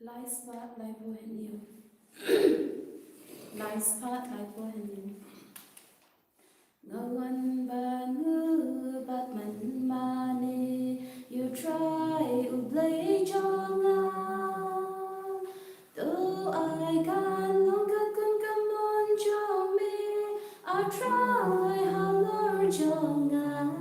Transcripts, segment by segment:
Lai spat lai po heniu. Lai spat lai po heniu. Ngawan ba ngu bat man mane. You try ublay jonga. Though I can longer kun come on jong me. I try halor jonga.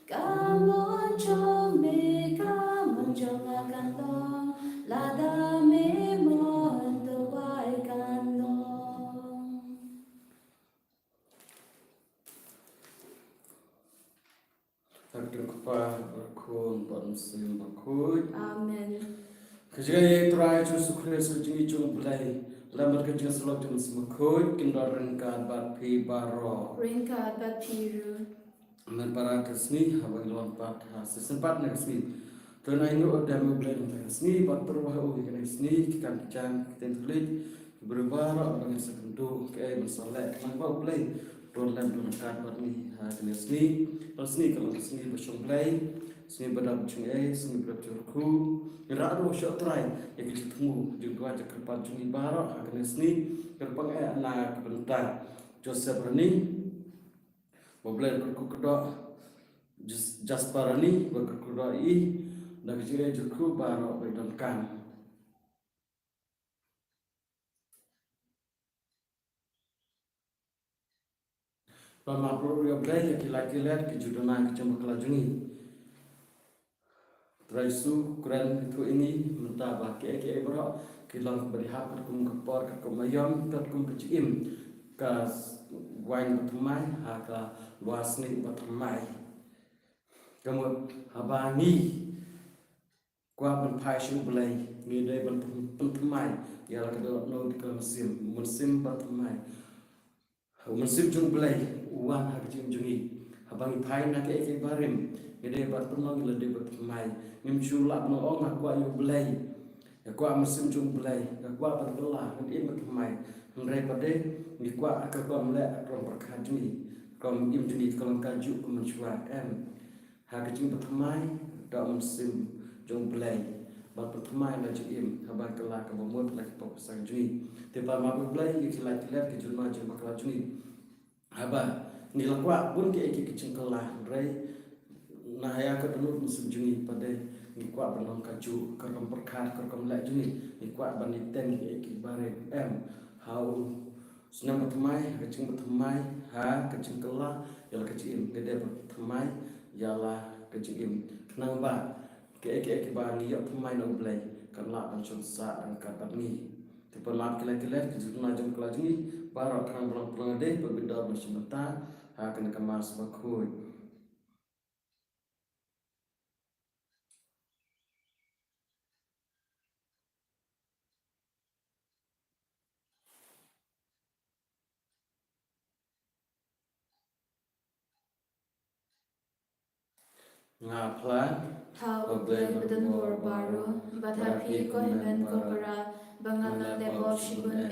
Come on jong me, come on jonga kan long. Lada me mon the wai kan long. Terima berkun pansim berkut. Amen. Kerja terakhir Yesus Kristus jengi cung belai. Lambat kerja selok jeung semakut kindaran ka bat pi baro. Ringka bat piru. Men para kesni habang lompat sesempat na kesni. Tunai nu ada mebelai na kesni bat terwah o kana kesni kikan kicang kiten tulit berbara dengan sekendu ke masalah. Mangba belai don lam don kan bat ni ha kesni. Kesni kalau kesni bersong belai. Sini badam cungai, sini badam curku. Irado syok try, yang kita temu juga aja kerpan cungi barak akan sini kerpan anak bentar. Joseph Rani, mobil kerku kedua, Jasper Rani berkerku kedua nak jadi curku barak berdangkan. Pemapur yang belai yang kila-kila kejudunan kecambuk kelajungi. Teraisu Quran itu ini mentah baki ke ebro kilang berhak kerkum kepor kerkum ayam kerkum kecim kas wain bertemai haka luas ni bertemai kamu habangi kuah berpai syu belai ngidai bertemai ya kedua no di musim bertemai musim jung belai uan hak jung jungi habangi pai nak ke barim ngidai bertemai ngidai bertemai nimsulap no ong aku ayu belai aku musim jung belai aku berbelah ndim bertemai ngre pade ngiku aku melek rom berkajui kom im juni kolong kaju menjua ha kajing bertemai da musim jung belai ba bertemai la jim habar kelah ke bomot la pop sang jui te pa ma belai ikilat-kilat ke junma jung bakla jui haba nilakwa bun ke kicing kelah rai nah ya ke dulu musim juni pada ngikwa benong kaju kerem perkat kerem lek juni ngikwa baniten ke bare hau senang bertemai kecing bertemai ha kecing kelah yala kecing gede bertemai yala kecing kenang ba ke bani ya temai no blai kala ban sa dan kapat ni tepa mat kila-kila kejut najam kelah juni barak kan pulang de berbeda bersebentar ha kena kemas bakui. Ngaplan How blame the nor baro, but happy ko hemen ko para, bangalan de bo shibun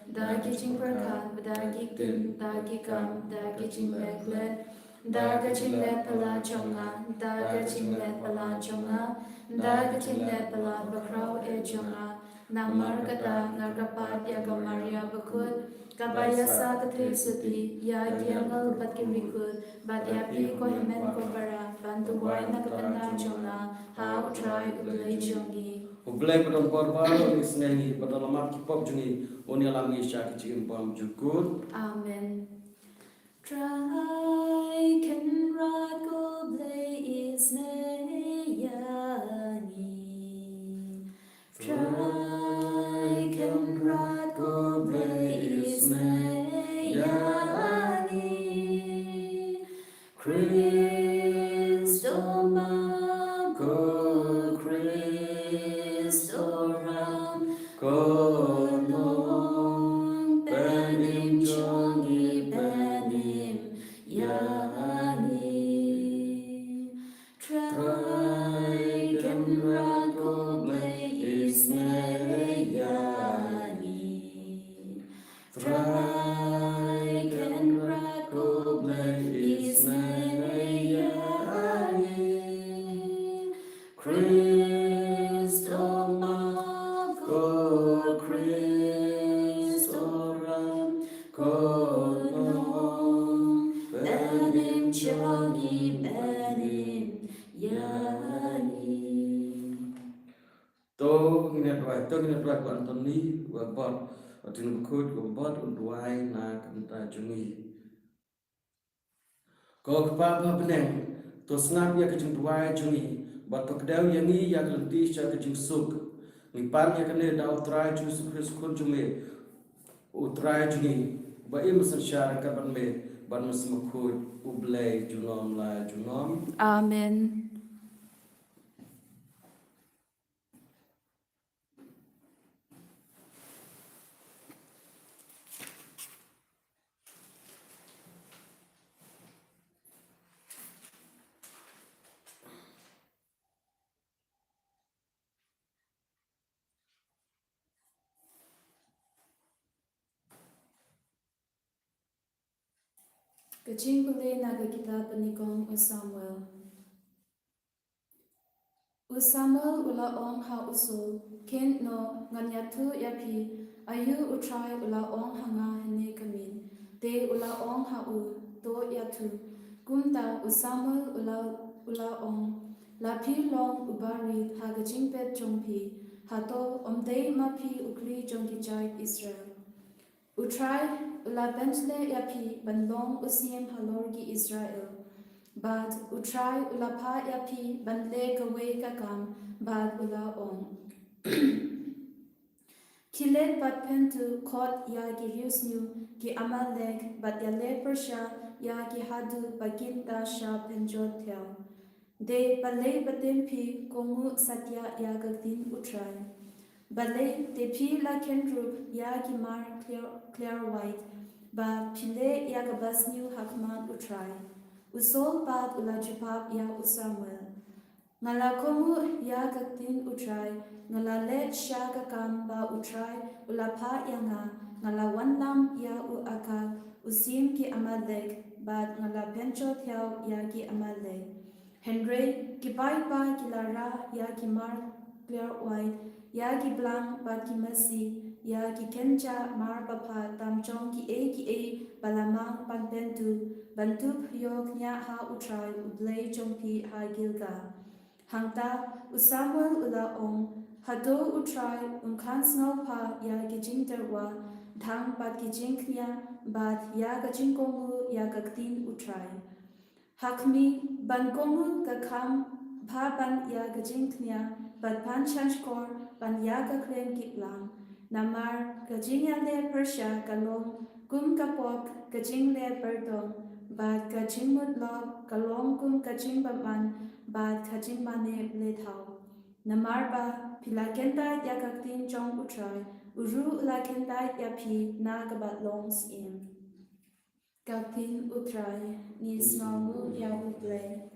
da kitching perkan, da gikin, da gikam, da kitching meklet, da kitching let pala chonga, da kitching let pala chonga, da kitching let pala bakraw chonga, namar kata ngarkapat ya Maria bakut, kabaya sa katri suti, ya giangal bat kirikut, bat yapi ko hemen ko para, bantu boy na kapanda chonga, how try ublay jongi. Ublay padang barbaro ni seneni padang lamat kipop jungi oni alangi syak kecing pam jukut. Amen. Try can rod ublay is neyani. Try can rod ublay is neyani. Cristo mago Cristo ram konon benim jongi benim yani. Try can rago blay is neyani. Try tong ni dua ko Anthony wa bot tin ko ko bot unduai na kanta jungi ko pa beneng to snap ya kajing duai jungi ba to kdau yangi ya kalti cha kajing suk ni pan ya kane da utrai ju sukris kun jume utrai jungi ba im san shar ka ban me ban musmakhut ublay junom la junom. Amen. Kajing bule naga kita penikong Samuel. Samuel ula ong ha usul ken no nganyatu yapi ayu utrai ula ong hanga hene kamin te ula ong ha u to yatu kumta Samuel ula ong lapi long ubari ha kajing pet jongpi hato omdei mapi ukli jongki jai Israel. Utrai ula bentle yapi banlong usiem halorgi Israel. Bad utrai ula pa yapi banle kawe kakam bad ula ong. Kilet bad pentu kot ya giriusnu ki amalek bad yale persha ya ki hadu baginta sha penjot tel. De balay batempi kongu satya ya gagdin utrai. Balay de pi la kendrup ya ki mar clear white ba pile ya gabasnu hakman utrai. Usol bad ula jupap ya Samuel. Ngala kongu ya gagdin utrai ngala let sha gakam ba utrai ula pa ya ngala wanlam ya akal usim ki amalek bad ngala penchot ya ki amalek. Henry ki bai ba ki lara ya ki mar clear white ya ki blanc ba ki masi ya ki kencha mar bapa tamchong ki e balamang panpentu bantup yok nya ha utrai ublay jongpi ha gilga. Hangta Samuel ula ong hado utrai kan snau pa ya gijing terwa dhang bat gijing knya bat ya gajing kongu ya gagdin utrai. Hakmi ban kongu gakam pa ban ya gajing knya bat pan chanskor ban ya gaklem gitlang. Namar gajing ya le persya galong gum kapok gajing le berdong bat gajing mutlog galong gum gajing baman bat gajing mane le thau. Namar ba pilakenta ya gagdin jong utrai uru lakenta ya pi na gabat long sim. Gagdin utrai ni snamu ya ublay.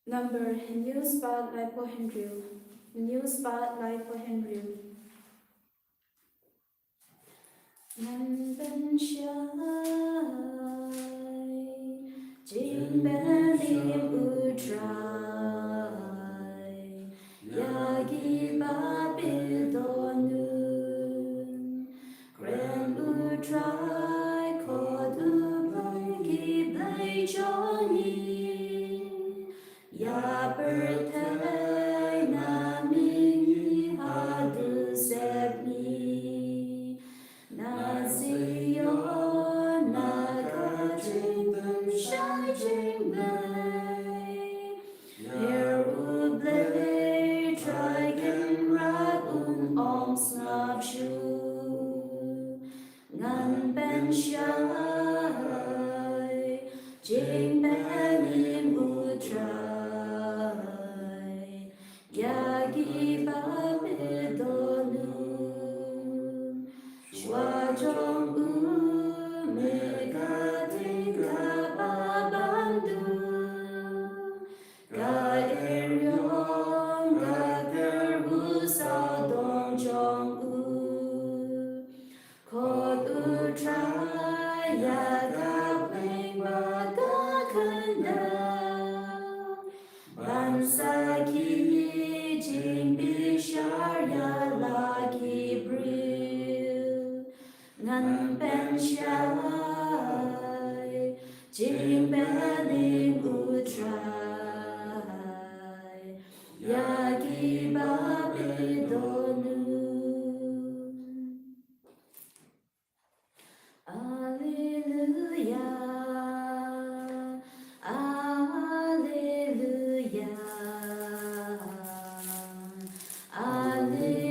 Number new spotlight for Henry. New spotlight for Henry. Nan ben shai jin ben lim utrai yagi babil donun grand utrai kod ubangi blay joni ya bertai nami hadu sebni na Zion na kajing shai jing blay here ublay try gen rat om snap shu ngan ben shai jing ben im utrai yagi babidonun shwa jong u mega tingka babandu ga eryong ga gerbu sa dong jong u kod utrai ya ga bling ba ga kanda saki jing bishar ya lagi bril ngan pen shai jing bening utrai yagi babidonu. Alleluia, Alleluia, Alleluia.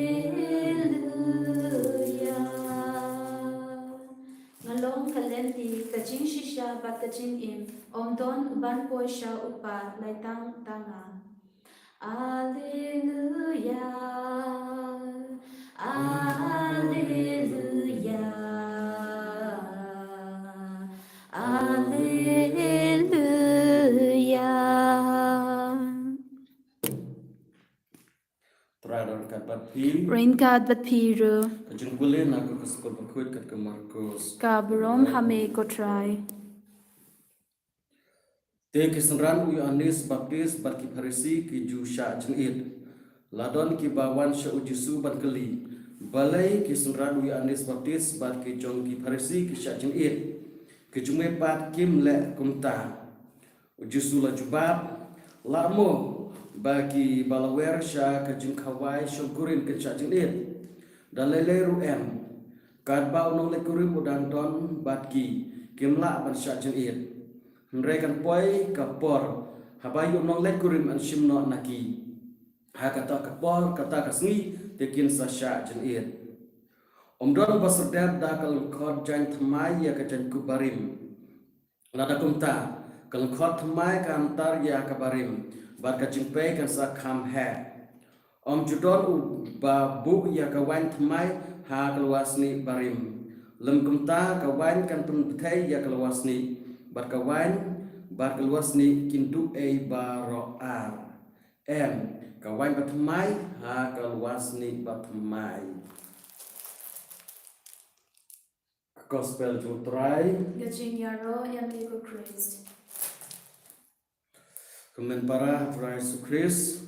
Ngalong kalenti kajing shisha bat kajing im om don ban poi sha upa lai tang tanga. Alleluia, Alleluia. Alleluia. Tradon kat batpi Rain God bat piru kajung kulen aku ke sekolah berkuat kat ke Markus kabrom hame ko try. te kisenran Yohanes Baptis bat ki Farisi ki ju sya jengit ladon ki bawan sya ujisu bat keli balai kisenran Yohanes Baptis bat ki jong ki Farisi ki sya jengit ki jume pat kim le kumta ujisu la jubab lamo bagi balawer sya ka jing khawai syukurin ke sya jengit dalele ruem kad bau nong le kurim udan don bat ki kimla ban sya jengit Mereka poi kapor habayu nong let kurim an shimno naki ha kata kapor kata kasni tekin sasha jenir omdon baserdad da kal khot jan thamai ya ka jan kubarim lada kumta kal khot thamai ka antar ya ka barim bat ka jingpe kan sa kham he om judon u babu ya ka wan thamai ha kalwasni barim lem kumta ka wan kan pun thai ya kalwasni bat kawan bar keluasni kintu baroar kawan batmai ha keluasni batmai gospel jutrai Gajing yaro yami ko Christ. kemen para Yesus Kristus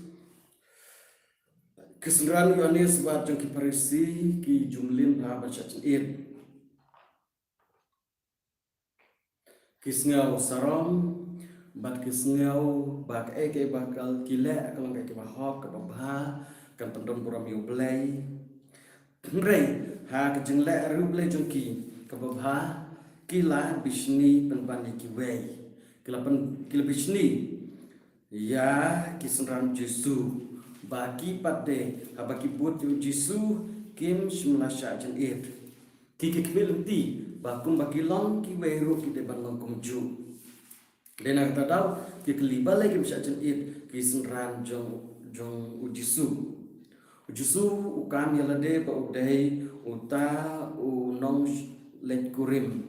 kesenderan Yohanes bat jong ki Farisi ki jumlin ha baca id kisngau sarom bat kisngau bak eke bakal kile kalau ke bahok ke babha kan pendom buram yu blai rei ha ke jengle ru blai jongki ke babha kila bisni penpani ki wei kila bisni ya kisenram Jesu bagi pade ha bagi but Jesu kim shmlasha jen it ki kibelti bakum bagi long ki weru ki deban long kumju dena kata tahu ki keliba lagi bisa jenit ki senran jong ujisu ukam yalade ba udai uta unong let kurim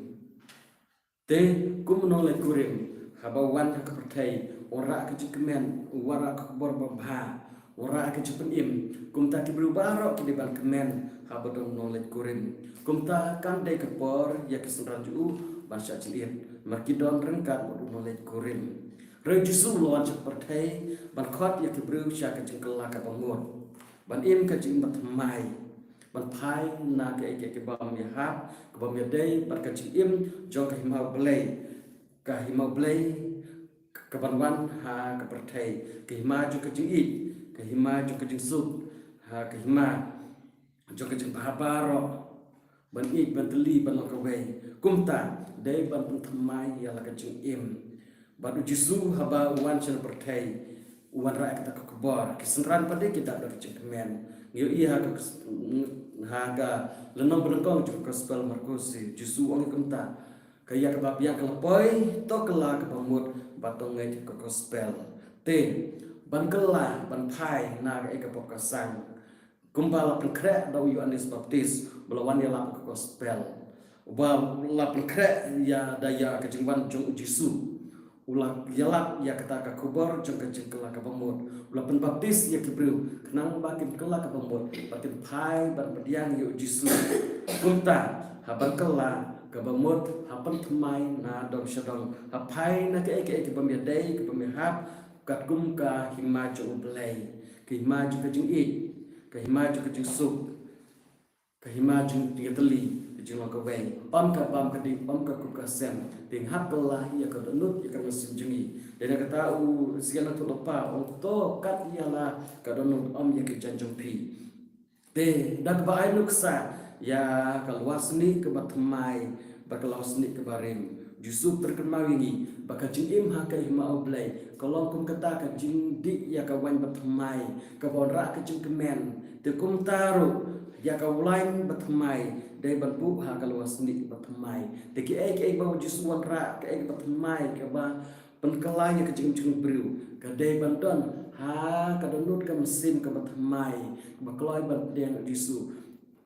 te kum nong let kurim habawan ka pertai ora ka jikemen ora ka borbabha ora ka jipenim kum ta ki berubah ki deban kemen habadong nong let kurim kumta kan de kepor ya kesenran ju bahasa cilin markidon rengkat nolej kurim rejusu lawan seperti ban khot ya kebru sya ka jengkela ka bangun ban im ka jing matmai ban pai na ke bam ya hab ke bam ya dei ban ka jing im jong ka himau blei ka ban wan ha ka pertai ke hima ju ka jing it ke hima ju ka jing sup ha ke hima jong ka jing pahabaro ban ik ban teli ban lokawei kumta dei ban pentamai ya la kajing im ban ujisu haba wan sel pertai wan ra kita kebor kisenran pade kita ada kajing kemen ngiu iya ha lenong berengkong ju gospel Markus jisu ong kumta kaya kebab yang kelepoi to kela kebamut batong ngai ke gospel te ban kela ban pai na ke kapokasang kumbala pengkrek dau Yohanes Baptis belawan ya lap gospel uba lap pengkrek ya daya kejengwan jong ujisu ulah yalap ya kata ka kubor jong kejeng kela ka pamut ulah pen baptis ya kibru kenang bakin kela ka pamut bakin pai ban pediang ya ujisu kunta haban kela ka pamut hapan thmai na dom syadong hapai na ke pamedai ke pamehap kat kum ka hima jo play ke hima jo ka jing it ke hima jo ka jing sup ke hima jing teli jing lo ka wei on ka bam ka ding on ka ku ka sem ding hap ka la ya ka nut ya ka mesim jingi dan ka tahu segala tu lepa on to kat ya la ka nut om ya ke janjong pi te dak ba ai luksa ya ka luas ni ke batmai bakalos ni ke barim Yusuf terkenal ini baka jingim haka hima oblay kalau kum kata ka jing di ya ka wan batmai ka bonra ka jing kemen te kum taru ya ka ulain batmai dai banpu ha ka luas ni batmai te ki ai ba Yusuf wan ra ka ai batmai ka ba penkelai ka jing jing bru ka dai bandon ha ka donut ka mesin ka batmai ba kloi ban den Yusuf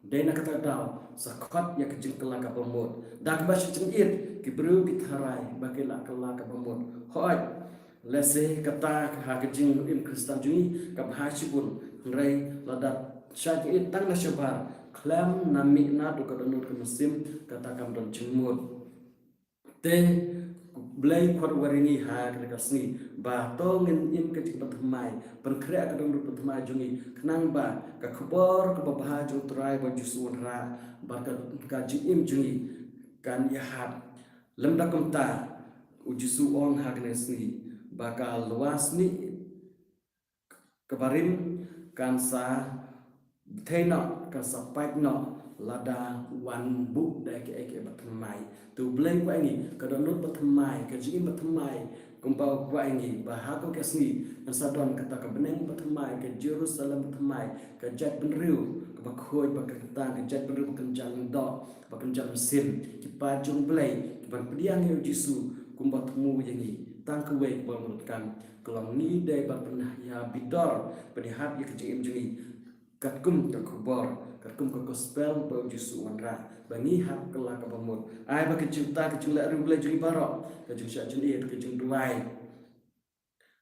dai na kata tau sakot ya kejeng kelak ka pemut dak ba jing it ki bru ki tharai ba ke la kelak ka pemut hoi lese kata ha kejeng im kristan juni ka bhashibun rai ladat syaj it tang na shabar klam nami na do ka donut ka mesim kata kam don jengmut te blai khot warini ha ka sni ba to ngin im ke jing patmai pen krea ka dong patmai jungi knang ba ka khobor ka ba ju trai ba ju sun ra ba ka jing im jungi kan ya hat lem da kum ta uju su ong ha ka sni ba ka luas ni kabarim kan sa thena kan sa pai no lada wan bu da ke patmai tu blai kwa ngi ka donut patmai ka jing patmai kumpau kwa ngi bahako ka sni an sadon kata ka beneng patmai ka Jerusalem patmai ka jat benriu ka bakhoi ba ka ta ka jat benriu kan jalan do ba kan jam sim ki pa jung blai ki ban pediang yo Jisu kumba temu yangi tang ka wei ba menurut kan kalau ni dai ba pernah ya bidor penihat ya ka jing jungi katkum ka khobor katkum ka gospel ba Jisu wanra bangi hak kala ka pamut ai ba kecipta kecula ru bela juri barok ka jung sya jun it ka jung duai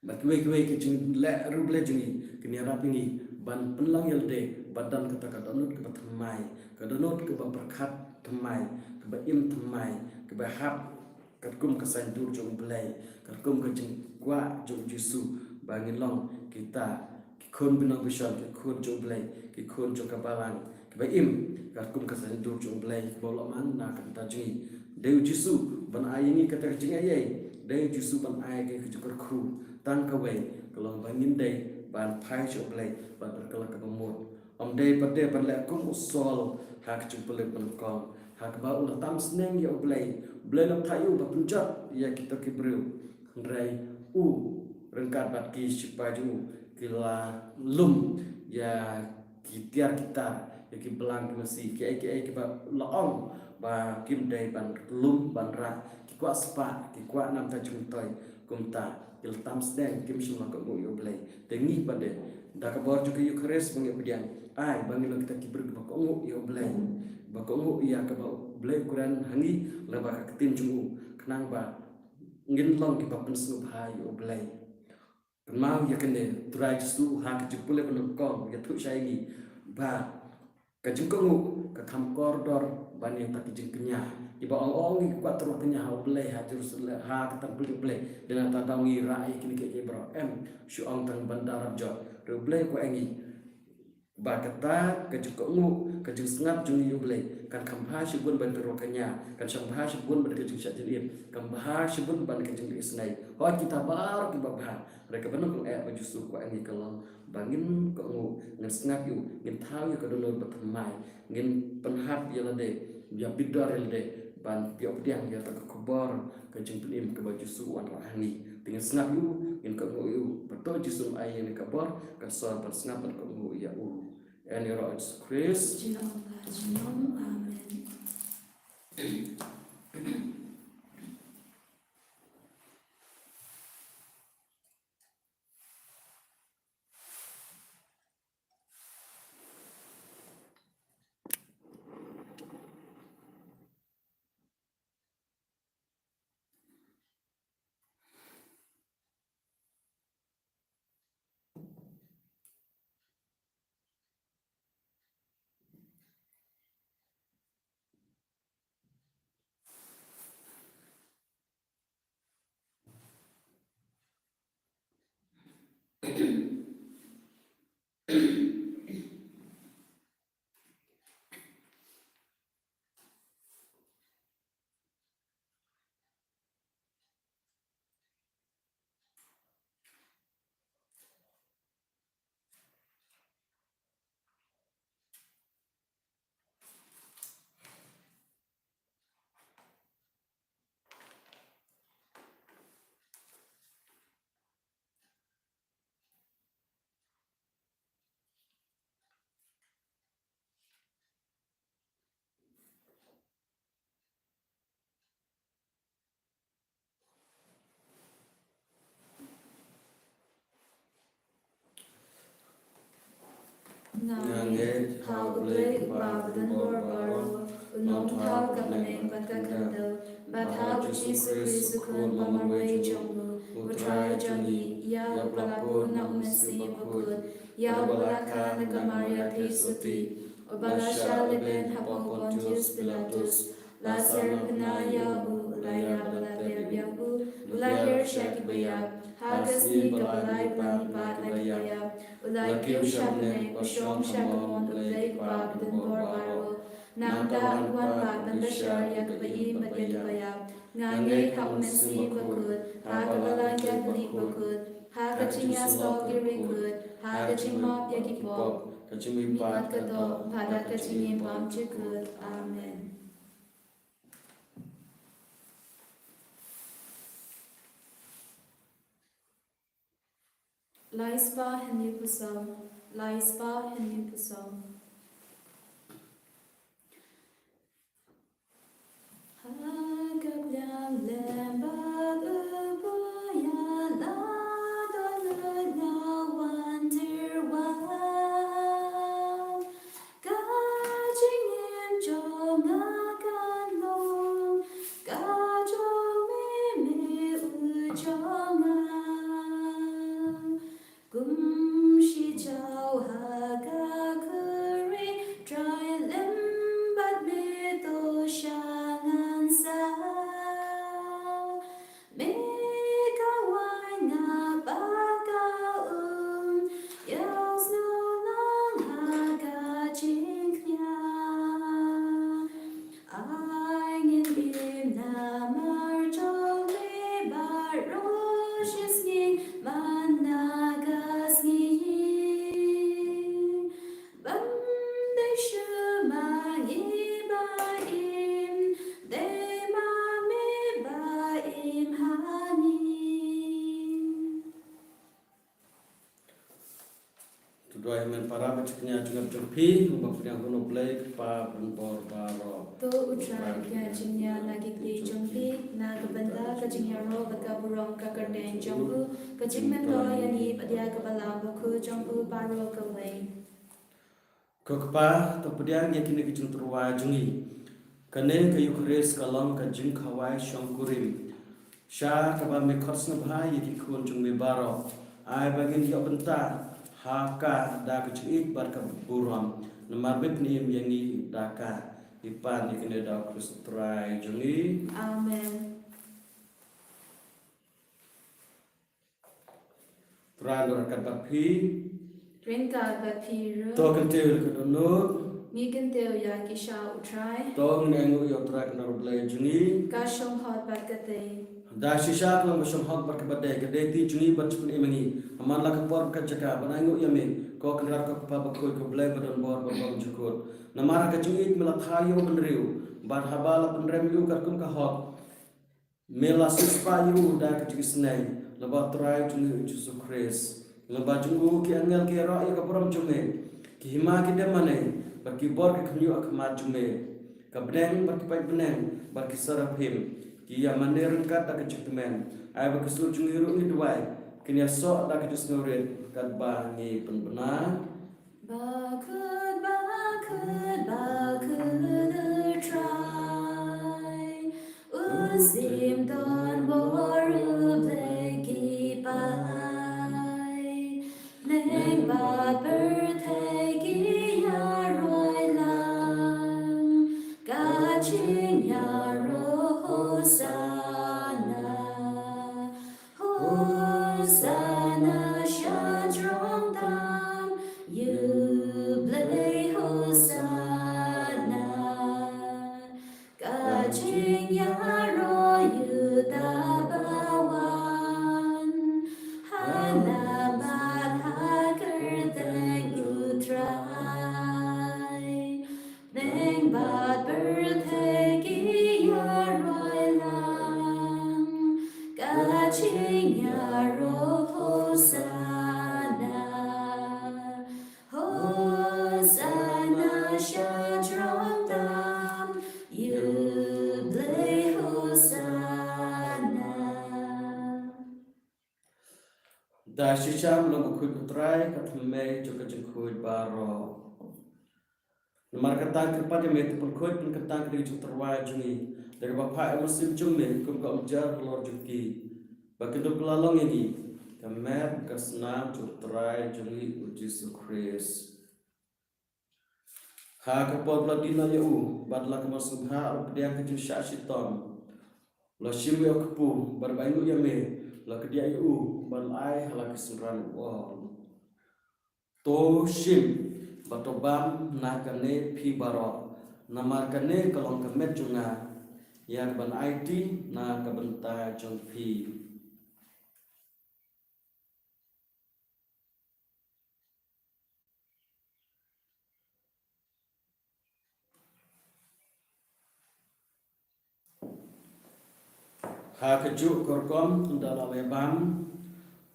ba kwe ka jung la ru bela juri kini rapingi ban penlang yel de badan kata ka donut ka thamai ka donut ka berkat thamai ka ba im thamai ka ba hap katkum ka sandur jung belai katkum ka jung kwa jung Jisu bangin long kita khôn bên ông vision cái khôn chung play cái khôn chung kapalan cái bài im các cung các sản phẩm chung play bao lắm anh na kata jingi đều Jisu ban ai ini kata jingi ai đều Jisu ban ai cái chung kru tan ka way kalau bangin day ban phai chung play ban berkala ka pemut om day pada ban la kum usol hak chung play ban kong hak ba ulah tam sneng ya play blay lam thayu ba punjat ya kita kibru rai rengkat bat ki sipaju kila lum ya kitiar kita ya ki belang mesti ki ba laong ba kim dai ban lum ban ra ki kwa spa ki kwa nam ta chung toy kumta il tam sdeng kim shima ko mo yo blai tengi pade da ka bor juga Eucharis bang yodian ai bang lo kita ki ber ba ko mo yo blai ba ko mo ya ka ba blai Quran hangi la ba ka tin chung kenang ba ngin long ki ba pen snu ba yo blai mau ya kene try su ha ke jupule penom kong ya thu sai ni ba ka jing ko ka tham kor dor bani ta ki jing kenya iba ong ni kwa tro kenya ha ble ha Jerusalem ha ka tam ble ble dengan ta dang ngi rai kini ke bro em shu ong tang bandar jo ro ble ko engi ba kata ka jing ko ka jing ngap jung yu ble kan kham ha shi bun ban tro kenya kan sham ha shi bun ban ke jing sha jin kan ha shi bun ban ke jing isnai ho kita bar ki ba mereka benar kong baju suku ini kalau bangin kong ngesngap yu ngin tahu yu kadulur bertemai ngin penhap ya lade ya bidar ya lade ban piok diang ya tak kubor ke jengpelim ke baju suku wan rahani dengan snap yu ngin kong yu betul jisum ayah ni kabor ke soal bersnap dan kong ya and your Lord Christ Amen. Nange hau blei babadan bor baro unom thau kapaneng patka khandau bathau Jesu Kristu kun pamarway jongmu utrai jongi ya balapu na umesi bakut ya balaka na kamaria thesuti obalasha leben hapong Pontius Pilatus la serpena yahu ulaya balaber yahu ulayher shakibaya hagas ni kabalay panipat na kibaya Ulagyo shabne ushom shakamon ulay babadan bor baro Nangda angwan baban bashar yakabai madyakabaya Ngange haumesi bakut Hagabala yakli bakut Hagaching yaslaw girikut Hagaching mop yakipok Milat kato padat kaching impam chikut Amen. Laispa henni pusam Laispa henni pusam Hagablang lembag uboya la dolungawan dirwan Gajing im jong akan long Gajong mimi ujong Gum shi chao haga kuri dry limbat me to shangan sa me kawai na baka yaus no lang haga jinknya angin im na marjo me baroshis ni managas ni bande shuma ibaim de mame baim hani Tudoi men para bacuknya juga jumpi ubah yang kuno blake pa bor baro To utrai kya chinya nagikli jompi nagabanda kachinya ro baka burong kakarden jompu kachikmen to yani padya kabala baku jompu baro kawai Kokpa to pediang yakini kicung turwa jungi kane kayu kres kalong ka jing khawai shongkurim sha kaba me khorsna bhai yaki khun jung me baro ai bagin yo benta haka da kicik bar ka buram namar bepni yangi daka ipan yakini da kristrai jungi Amen. Turan rakat bapi Rinka bapiru to kentil kedunut Mikan teo ya kisha utrai to ngengu yo trak narublai jungi Kashong hot bakate da shisha klang basam hot bar kabade kade ti jungi bat chupun emangi aman la kapor ka jaka banangu yame ko kenrar ka pa bakoy ko blai badan bor bor jukut namara ka jungi mela thayo benriu bar habala benrem yu karkum ka hot mela sispa yu da ka jigisnai laba trai jungi Yesus Kristus laba jungu ki angel ki ra ya kaporam jungi ki hima ki demane bar ki bor ki khunyu akmat jungi ka beneng bar ki pai beneng bar ki sarapim ki ya maner kat da ka chukmen ai ba kesul jungi ru ni duai kini so da ka jisnurit kat ba ni penbena Bakut utrai Usim don boru bleki pai Neng ba bertegi ya roi lang Gaching ya ro hosana Hosanna shadrong dam You play Hosanna Gaching ya ro you da ba ta shisham lo kuy putrai katme juga jengkuy baro Namar katang kepada me tepun kuy pun katang kedi jung terwai jungi dari bapak musim jume kum ka ujar lor juki bakindo kelalong ini kamer kasna jutrai jungi uji sukris ha kapol ladina yau badla kamasubha updiang kejung syashiton lo shimwe okpu barbainu yame lo kedia yau balai halakisran wall to shim batobam nakane pi baro namarkane kalong kemet junga yang ban IT na kabenta jong pi ha kejuk korkom dalam ebam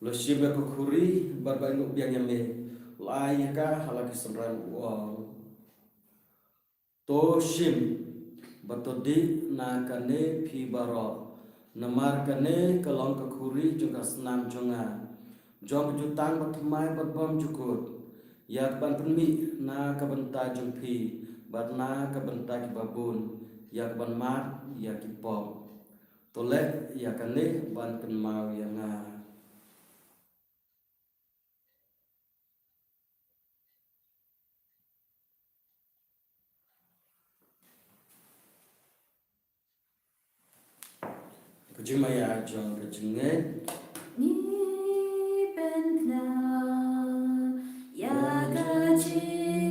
lo shibe kokuri barbainu biang yame lai ka halaki senran wall to shim batodi na kane pi baro namar kane kalong kakuri juga senam jonga jong jutang batmai batbom jukut yak ban penmi na kabenta jong pi bat na kabenta ki babun yak ban mat yak ki pom tolek yak kane ban penmau yanga Kejimaya jong kejinge Ni bên nào ya ca chi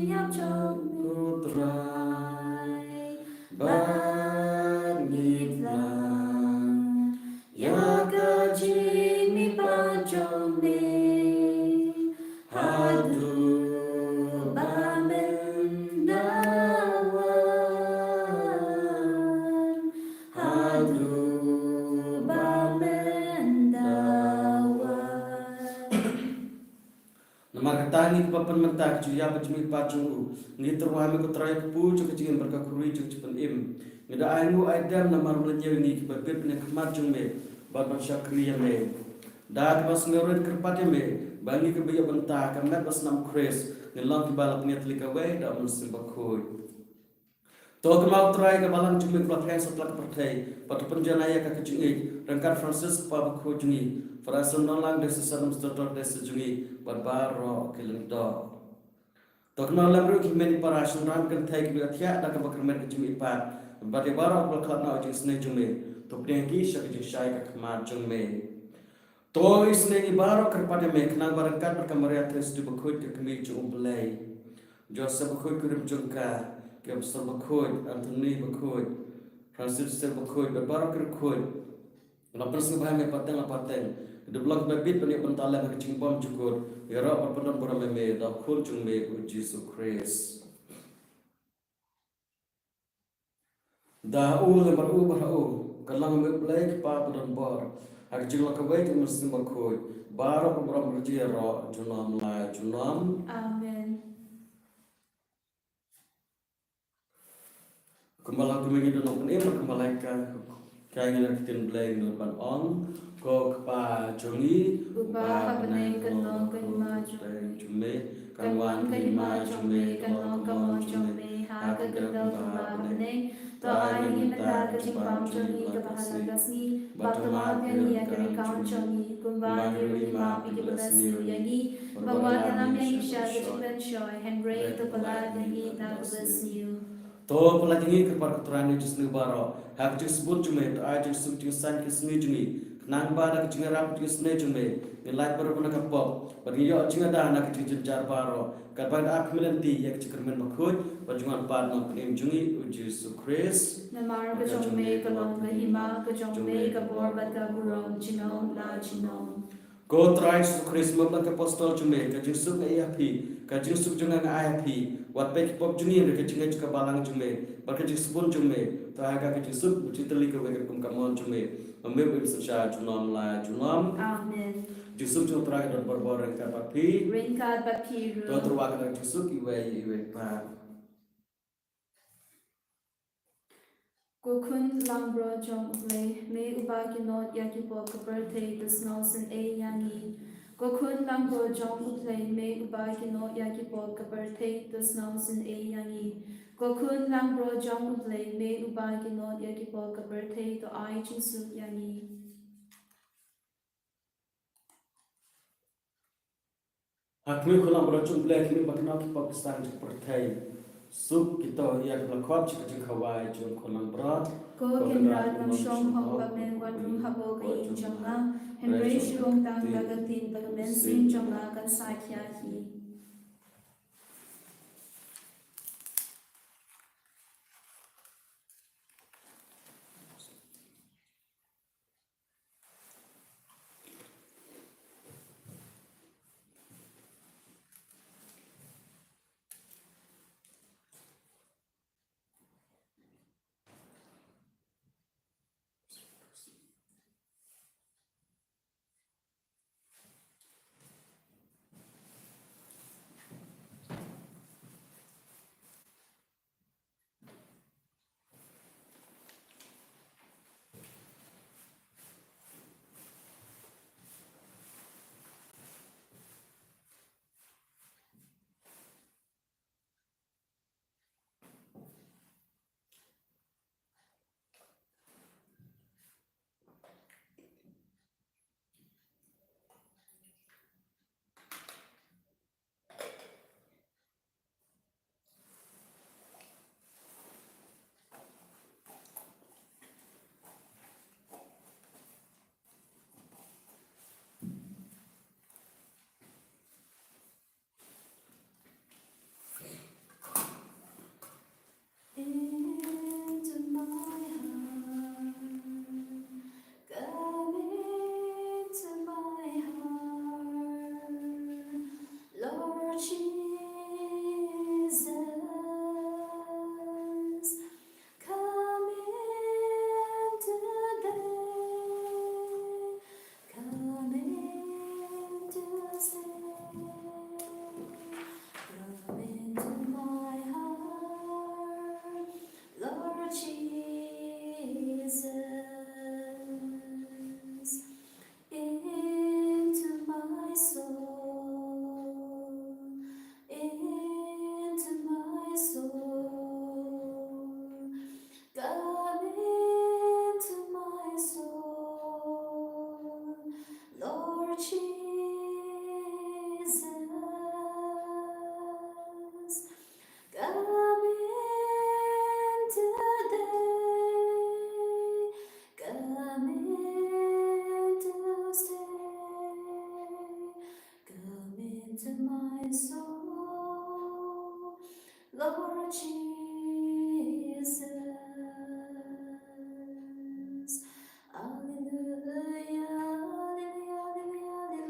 nhap trong putrai ban nhịp lòng ya ca chi mi ban trong ni hadu ba men dawan hadu ba men dawan Namar katani papan mentak ju ya bajmi pajungu ni terwami ko tray pu ju kejingin berkakurui ju cepen im ngida ainu aidam namar melenyew ni berbet ne kemat jung me baban syakriya me da bas ngeurit kerpate me bangi ke biya benta kamet bas nam kres ngelang ki balap niat lika we da musim bakoi to kemau tray ke balang jung me klak setelah kepertai patu penjanaya ka kejingi rengkat Francis pa bakoi jungi Frason nolang desa sanam stotor desa jungi barbaro kilendo tokno lamru kimeni para sunram kan thai ki biathya da ka bakrmen ki jumi pa bade baro kol khatna ojing sne jume to prengki shak ji shai ka khma jume to isne ni baro kerpade me kna barangkat perkamariat tres du bakhut ke kemi ju umblai joseph bakhut kurim jungka ke besar bakhut Anthony bakhut Francis bakhut barbaro kerkhut lapar sebah me pateng de blog babit pani pentala ke cingbom jukur yara perpendam pura me da khul chung me Jesus Christ da ul le baru baru kalang me black pa padan bor ak jingla ka wait muslim bakhoy baro ko bram rjira junam la junam Amen. kembala kumengi do nokun em kembala ka kaya tin blay no ban on ko pa jongi Upa habane kanong kanima jume kanwan kanima jume kanong kamon jume ha kagandal tuba habane to ay himata kajimpam jongi kapahalagasni batama yani yakari kaon jongi kumba nirima pikibalasni yani bagwa kanam yani siya kajipan shoy Henry to pala yani takabasni to pelajari kepada keturunan Yesus baro hak disebut jume to aj disebut san kisni jungi nang bada kecing rap kisne jume nilai berbuna kapok bagi yo cinga dah nak kecing jar baro kapan ak milanti yak cikermen makhut bajungan par nak nim jungi Yesus Christ namar kajongme kalong kahima kajongme kabor bata buron chinom la chinom Go try to Christ mablang apostol jume kajing suk ayapi kajing suk junga ayapi wat pek pop jungi re kajing juga balang jume barkajing sebun jume tahaga kajing suk buciteli ke wek kum kamon jume Memilih bersama junam la junam. Amen. Jusuk jung terakhir dan berboreng ke papi. Ringkat papiru. Tuan terwakan jusuk iwe pa. Gokun langbro jong ule me uba kinot yakipo kaperte the snows and a yangi. Ko khun lang bro jong ku play me uba ki no ya ki po ka birthday to snow sin a yangi. Ko khun lang bro jong ku play me uba ki no ya ki po ka birthday to ai chin su yangi. Hakmi khulam rachum black mi bakna ki Pakistan ki perthai suk kita ya kala khwap chi ka khawai chun khulam bra Ko ken rat nam shom hong ba men wat rum habo ka yin changa henry shirong tang daga tin daga men sin changa kan sa kya hi. Into my heart, come into my heart, Lord Jesus, come in today, come in to stay, come into my heart, Lord Jesus, into my soul, into my soul, come into my soul, Lord Jesus, come in today, come in to stay, come into my soul, Lord Jesus. Hallelujah, hallelujah, hallelujah,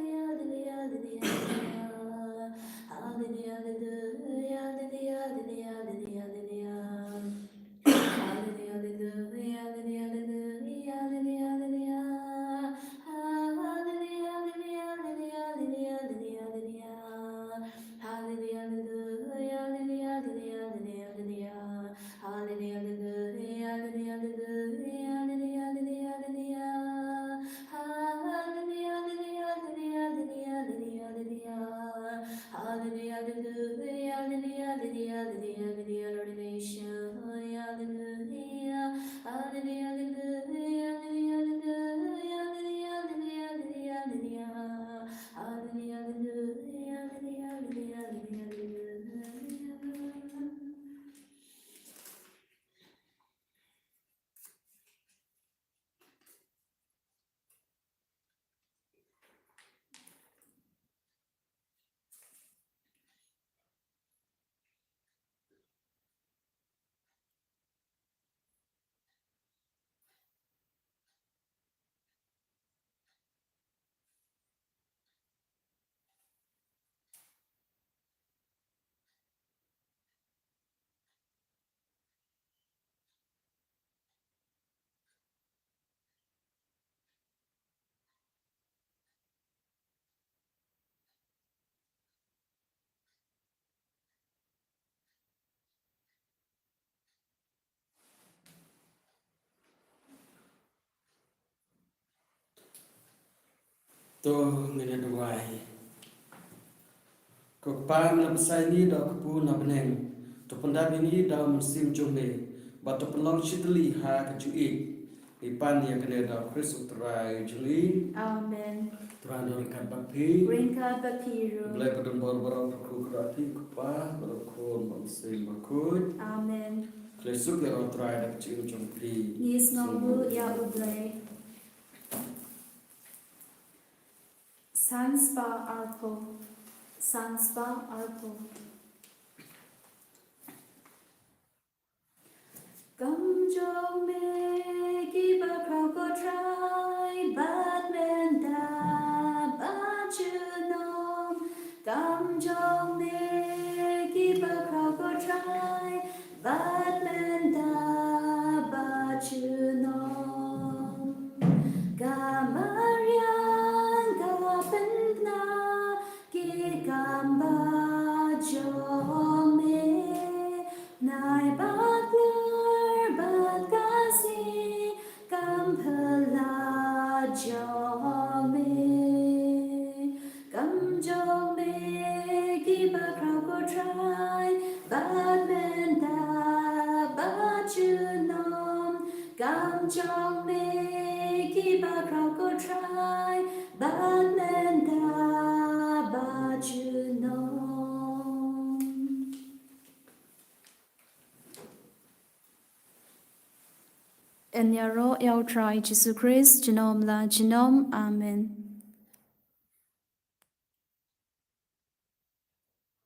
hallelujah, hallelujah, hallelujah, hallelujah, to ngene duai ko pam na sai ni da ko pu na beneng to panda bini da musim jome ba to pelong chitli ha ka ju ipan ya kene da Kristus trai juli Amen. Trandor kan bapi Ringka bapiru. Blai padam bor-bor ku krati ku pa berkon musim bakut Amen. Klesuk ya trai da kecil jompi Nis ngombu ya ublay. Sanspa arpo. Sanspa arpo. Gamjong me giba kroko try batman da bachunom. Gamjong me giba kroko try batman da bachunom. Gamarian gapentna gigamba jome nai batler batkasi kampela jome gamjome giba kroko try batmenda bachunom gamjome giba kroko try batmenda bachunom. En yaro yau try Jesus Christ genom la genom amen.